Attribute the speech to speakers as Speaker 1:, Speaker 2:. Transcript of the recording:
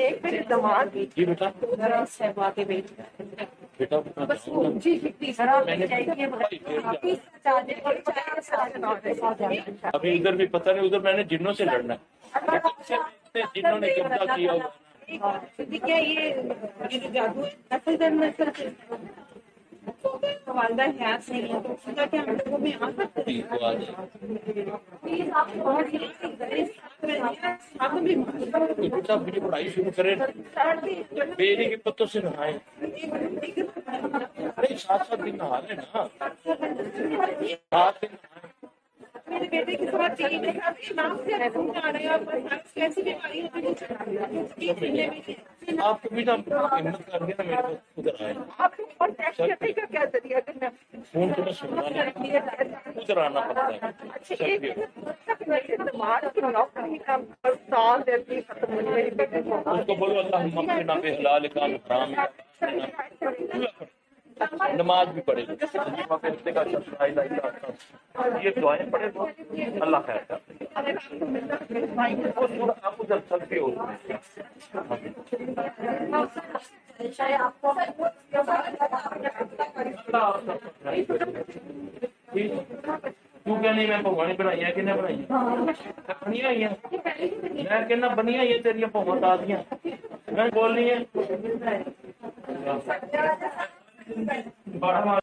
Speaker 1: ایک میرے دماغ
Speaker 2: جی بیٹا
Speaker 1: صاحبہ کے
Speaker 2: بیٹا
Speaker 1: بس جی
Speaker 2: ابھی ادھر بھی پتہ نہیں، ادھر میں نے جنوں سے لڑنا ہے، جنوں نے قبضہ کیا ہوا
Speaker 1: کیا یہ جادو نسل در نسل والدہ حیات نہیں ہے تو اس کا کیا ہم لوگوں میں آ سکتے ہیں
Speaker 2: بیٹا مجھے پڑھائی شروع کرے، بیری کے پتوں سے نہائے، نہیں 7 دن نہا لے نا، 7 دن نہائے۔
Speaker 1: میرے بیٹے کے ساتھ نام سے آ رہے ہیں اور کیسی بیماری ہے
Speaker 2: آپ کو بھی نا ہمت کر کے نا میرے کو ادھر آئے،
Speaker 1: آپ کو اور ٹیکس کرنے کا کیا ذریعہ کرنا
Speaker 2: فون کو میں سننا نہیں، ادھر آنا پڑتا ہے۔ اس کو بولو اللہ مقنا بے حلال کان حرام، نماز بھی پڑھے، یہ دعائیں پڑھے تو اللہ خیر کرتے ہیں۔ آپ ادھر چلتے ہو کیوں نہیں، میں بھگوانی بنائی ہے کہ نہیں بنائی بنی ہوئی ہیں، میں کہنا بنی ہوئی ہے تیریاں بہت آدیاں، میں بولنی ہے بڑا